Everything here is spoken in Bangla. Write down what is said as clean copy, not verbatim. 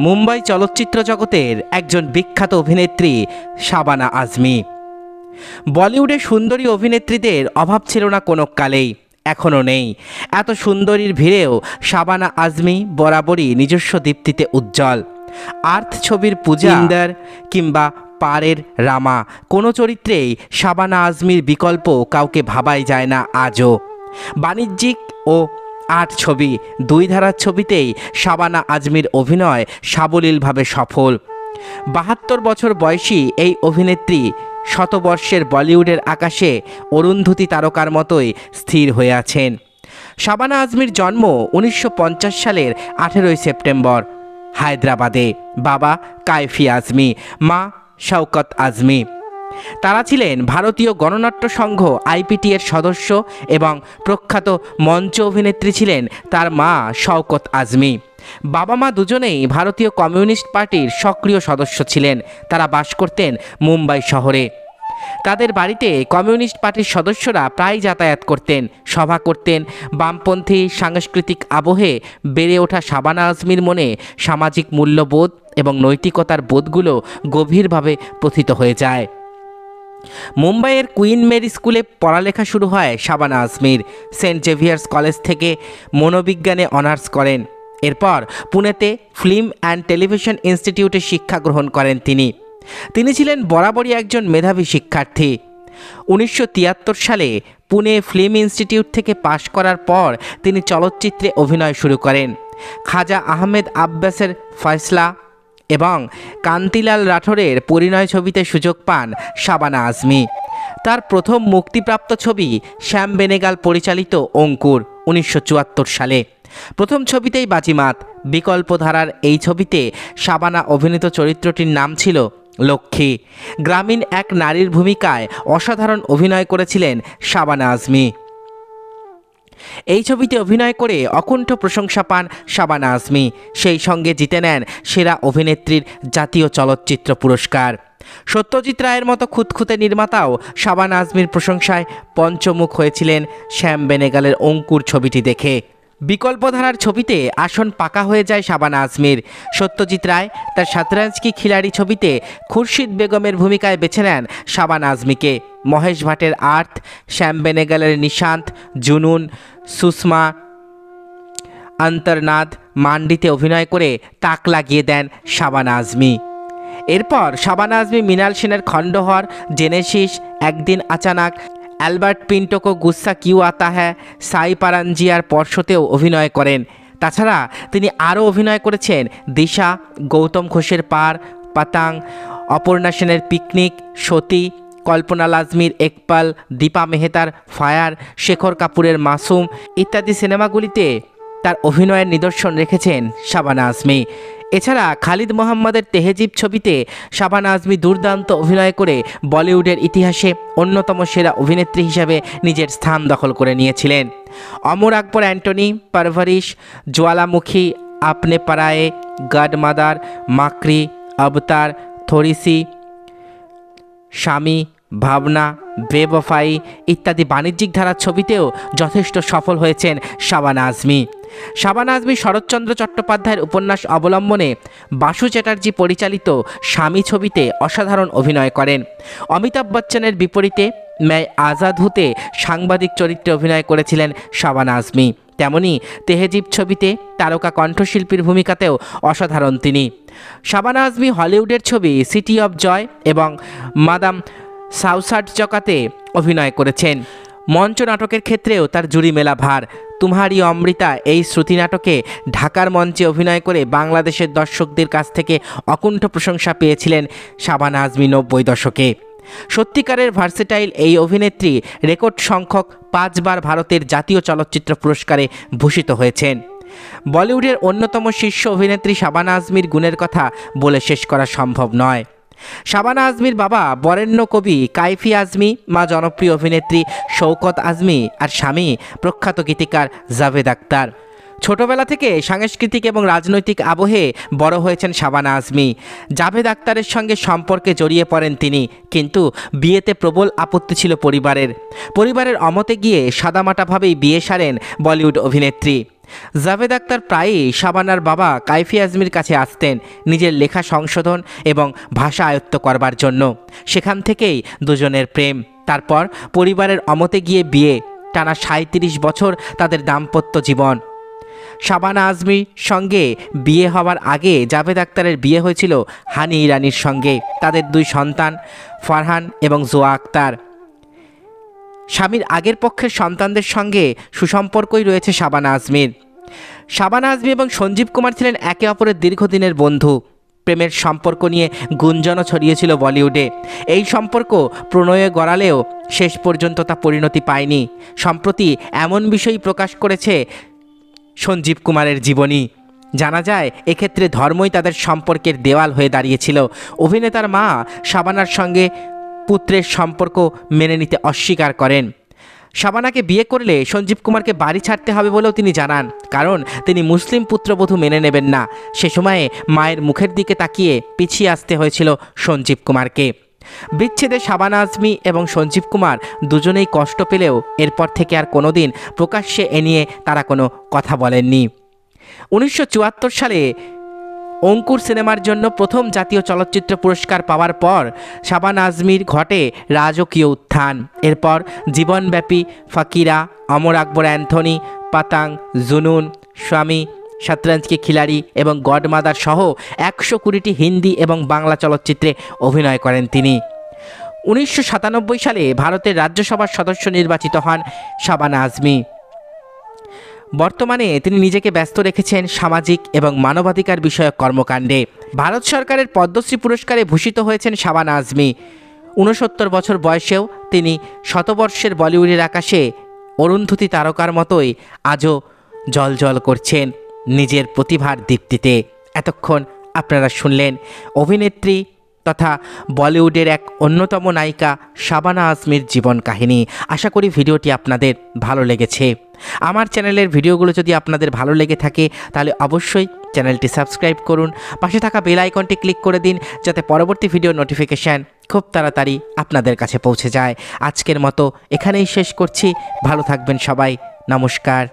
মুম্বাই চলচ্চিত্র জগতের একজন বিখ্যাত অভিনেত্রী শাবানা আজমি। বলিউডে সুন্দরী অভিনেত্রীদের অভাব ছিল না কোনো কালেই, এখনও নেই। এত সুন্দরীর ভিড়েও শাবানা আজমি বরাবরই নিজস্ব দীপ্তিতে উজ্জ্বল। আর্থ ছবির পূজা, ইন্দার কিংবা পারের রামা, কোনো চরিত্রেই শাবানা আজমির বিকল্প কাউকে ভাবাই যায় না আজও। বাণিজ্যিক ও আর্ট ছবি দুই ধারার ছবিতেই শাবানা আজমির অভিনয় সাবলীলভাবে সফল। ৭২ বছর বয়সী এই অভিনেত্রী শতবর্ষের বলিউডের আকাশে অরুন্ধতী তারকার মতোই স্থির হয়ে আছেন। শাবানা আজমির জন্ম ১৯৫০ সালের ১৮ সেপ্টেম্বর হায়দ্রাবাদে। বাবা কায়ফি আজমি, মা শওকত আজমি। তারা ছিলেন ভারতীয় গণনাট্য সংঘ আইপিটি এর সদস্য এবং প্রখ্যাত মঞ্চ অভিনেত্রী ছিলেন তার মা শওকত আজমি। বাবা মা দুজনেই ভারতীয় কমিউনিস্ট পার্টির সক্রিয় সদস্য ছিলেন। তারা বাস করতেন মুম্বাই শহরে। তাদের বাড়িতে কমিউনিস্ট পার্টির সদস্যরা প্রায় যাতায়াত করতেন, সভা করতেন। বামপন্থী সাংস্কৃতিক আবহে বেড়ে ওঠা শাবানা আজমির মনে সামাজিক মূল্যবোধ এবং নৈতিকতার বোধগুলো গভীরভাবে প্রথিত হয়ে যায়। মুম্বাইয়ের কুইন মেরি স্কুলে পড়ালেখা শুরু হয় শাবানা আজমির। সেন্ট জেভিয়ার্স কলেজ থেকে মনোবিজ্ঞানে অনার্স করেন। এরপর পুনেতে ফিল্ম অ্যান্ড টেলিভিশন ইনস্টিটিউটে শিক্ষা গ্রহণ করেন তিনি ছিলেন বরাবরই একজন মেধাবী শিক্ষার্থী। ১৯৭৩ সালে পুনে ফিল্ম ইনস্টিটিউট থেকে পাশ করার পর তিনি চলচ্চিত্রে অভিনয় শুরু করেন। খাজা আহমেদ আব্বাসের ফয়সলা এবং কান্তিলাল রাঠোরের পরিণয় ছবিতে সুযোগ পান শাবানা আজমি। তার প্রথম মুক্তিপ্রাপ্ত ছবি শ্যাম বেনেগাল পরিচালিত অঙ্কুর ১৯৭৪ সালে। প্রথম ছবিতেই বাজিমাত। বিকল্প ধারার এই ছবিতে শাবানা অভিনীত চরিত্রটির নাম ছিল লক্ষ্মী। গ্রামীণ এক নারীর ভূমিকায় অসাধারণ অভিনয় করেছিলেন শাবানা আজমি। এই ছবিতে অভিনয় করে অকুণ্ঠ প্রশংসা পান শাবানা আজমি। সেই সঙ্গে জিতে নেন সেরা অভিনেত্রীর জাতীয় চলচ্চিত্র পুরস্কার। সত্যজিৎ রায়ের মতো খুঁতখুঁতে নির্মাতাও শাবানা আজমির প্রশংসায় পঞ্চমুখ হয়েছিলেন শ্যাম বেনেগালের অঙ্কুর ছবিটি দেখে। বিকল্পধারার ছবিতে আসন পাকা হয়ে যায় শাবানা আজমির। সত্যজিৎ রায় তার শতরঞ্জ কি খিলাড়ি ছবিতে খুরশিদ বেগমের ভূমিকায় বেছে নেন শাবানা আজমিকে। মহেশ ভাটের আর্থ, শ্যাম বেনেগালের নিশান্ত, জুনুন, সুষমা অন্তর্নাদ, মান্ডিতে অভিনয় করে তাক লাগিয়ে দেন শাবানা আজমি। এরপর শাবানা আজমি মৃণাল সেনের খণ্ডহর, জেনেসিস, একদিন আচানাক, অ্যালবার্ট পিন্টো কো গুস্সা কিউ আতা হ্যায়, সাই পারাঞ্জিয়ার পর্ষতেও অভিনয় করেন। তাছাড়া তিনি আরও অভিনয় করেছেন দিশা, গৌতম ঘোষের পার, পাতাং, অপর্ণা সেনের পিকনিক, সতী, কল্পনা লাজমির একপাল, দীপা মেহতার ফায়ার, শেখর কাপুরের মাসুম ইত্যাদি সিনেমাগুলিতে তার অভিনয়ের নিদর্শন রেখেছেন শাবানা আজমি। এছাড়া খালিদ মোহাম্মদের তেহেজিব ছবিতে শাবানা আজমি দুর্দান্ত অভিনয় করে বলিউডের ইতিহাসে অন্যতম সেরা অভিনেত্রী হিসেবে নিজের স্থান দখল করে নিয়েছিলেন। অমর আকবর অ্যান্টনি, পারভারিশ, জ্বালামুখী, আপনে পারায়ে, গডমাদার, মাকড়ি, অবতার, থরিসি, স্বামী, ভাবনা, বেবফাই ইত্যাদি বাণিজ্যিক ধারার ছবিতেও যথেষ্ট সফল হয়েছেন শাবানা আজমি। শাবানা আজমি শরৎচন্দ্র চট্টোপাধ্যায়ের উপন্যাস অবলম্বনে বাসু চ্যাটার্জি পরিচালিত স্বামী ছবিতে অসাধারণ অভিনয় করেন। অমিতাভ বচ্চনের বিপরীতে मैं আজাদ হুতে সাংবাদিক চরিত্রে অভিনয় করেছিলেন শাবানা আজমি। তেমনি তেহেজিব ছবিতে তারকা কণ্ঠশিল্পীর ভূমিকাতেও অসাধারণ তিনি। শাবানা আজমি হলিউডের ছবি সিটি অফ জয় এবং মাদাম সাউসাট জকাতে অভিনয় করেছেন। মঞ্চ নাটকের ক্ষেত্রেও তার জুড়ি মেলা ভার। তুমহারি অমৃতা এই শ্রুতি নাটকে ঢাকার মঞ্চে অভিনয় করে বাংলাদেশের দর্শকদের কাছ থেকে অকুণ্ঠ প্রশংসা পেয়েছিলেন শাবানা আজমি ৯০ দশকে। সত্যিকারের ভার্সেটাইল এই অভিনেত্রী রেকর্ড সংখ্যক ৫ বার ভারতের জাতীয় চলচ্চিত্র পুরস্কারে ভূষিত হয়েছেন। বলিউডের অন্যতম শীর্ষ অভিনেত্রী শাবানা আজমির গুণের কথা বলে শেষ করা সম্ভব নয়। শাবানা আজমির বাবা বরেণ্য কবি কায়ফি আজমি, মা জনপ্রিয় অভিনেত্রী শওকত আজমি আর স্বামী প্রখ্যাত গীতিকার জাভেদ আখতার। ছোটবেলা থেকে সাংস্কৃতিক এবং রাজনৈতিক আবহে বড় হয়েছেন শাবানা আজমি। জাভেদ আখতারের সঙ্গে সম্পর্কে জড়িয়ে পড়েন তিনি, কিন্তু বিয়েতে প্রবল আপত্তি ছিল পরিবারের অমতে গিয়ে সাদামাটাভাবেই বিয়ে সারেন বলিউড অভিনেত্রী। জাভেদ আখতার প্রায়ই শাবানার বাবা কাইফি আজমির কাছে আসতেন নিজের লেখা সংশোধন এবং ভাষা আয়ত্ত করবার জন্য। সেখান থেকেই দুজনের প্রেম, তারপর পরিবারের অমতে গিয়ে বিয়ে, টানা 37 বছর তাদের দাম্পত্য জীবন। শাবানা আজমির সঙ্গে বিয়ে হওয়ার আগে জাভেদ আখতারের বিয়ে হয়েছিল হানি ইরানির সঙ্গে। তাদের 2 সন্তান ফারহান এবং জোয়া আখতার। স্বামীর আগের পক্ষের সন্তানদের সঙ্গে সুসম্পর্কই রয়েছে শাবানা আজমির। শাবানা আজমি এবং সঞ্জীব কুমার ছিলেন একে অপরের দীর্ঘদিনের বন্ধু। প্রেমের সম্পর্ক নিয়ে গুঞ্জনও ছড়িয়েছিল বলিউডে। এই সম্পর্ক প্রণয়ে গড়ালেও শেষ পর্যন্ত তা পরিণতি পায়নি। সম্প্রতি এমন বিষয়ই প্রকাশ করেছে সঞ্জীব কুমারের জীবনী। জানা যায় এক্ষেত্রে ধর্মই তাদের সম্পর্কের দেওয়াল হয়ে দাঁড়িয়েছিল। অভিনেতার মা শাবানার সঙ্গে পুত্রের সম্পর্ক মেনে নিতে অস্বীকার করেন। শাবানাকে বিয়ে করলে সঞ্জীব কুমারকে বাড়ি ছাড়তে হবে বলেও তিনি জানান, কারণ তিনি মুসলিম পুত্রবধূ মেনে নেবেন না। সে সময়ে মায়ের মুখের দিকে তাকিয়ে পিছিয়ে আসতে হয়েছিল সঞ্জীব কুমারকে। বিচ্ছেদে শাবানা আজমি এবং সঞ্জীব কুমার দুজনেই কষ্ট পেলেও এরপর থেকে আর কোনোদিন প্রকাশ্যে এ নিয়ে তারা কোনো কথা বলেননি। 1974 সালে অঙ্কুর সিনেমার জন্য প্রথম জাতীয় চলচ্চিত্র পুরস্কার পাওয়ার পর শাবানা আজমির ঘটে রাজকীয় উত্থান। এরপর জীবনব্যাপী ফকিরা, অমর আকবর অ্যান্থনি, পাতাং, জুনুন, স্বামী, শতরঞ্জ কি খিলাড়ি এবং গডমাদার সহ 120টি হিন্দি এবং বাংলা চলচ্চিত্রে অভিনয় করেন তিনি। 1997 সালে ভারতের রাজ্যসভার সদস্য নির্বাচিত হন শাবানা আজমি। বর্তমানে তিনি নিজেকে ব্যস্ত রেখেছেন সামাজিক এবং মানবাধিকার বিষয়ক কর্মকাণ্ডে। ভারত সরকারের পদ্মশ্রী পুরস্কারে ভূষিত হয়েছেন শাবানা আজমি। 69 বছর বয়সেও তিনি শতবর্ষের বলিউডের আকাশে অরুন্ধতী তারকার মতোই আজও জ্বলজ্বল করছেন নিজের প্রতিভার দীপ্তিতে। এতক্ষণ আপনারা শুনলেন অভিনেত্রী তথা বলিউডের এক অন্যতম নায়িকা শাবানা আজমির জীবন কাহিনী। আশা করি ভিডিওটি আপনাদের ভালো লেগেছে। আমার চ্যানেলের ভিডিওগুলো যদি আপনাদের ভালো লেগে থাকে তাহলে অবশ্যই চ্যানেলটি সাবস্ক্রাইব করুন, পাশে থাকা বেল আইকনটি ক্লিক করে দিন যাতে পরবর্তী ভিডিও নোটিফিকেশান খুব তাড়াতাড়ি আপনাদের কাছে পৌঁছে যায়। আজকের মতো এখানেই শেষ করছি। ভালো থাকবেন সবাই। নমস্কার।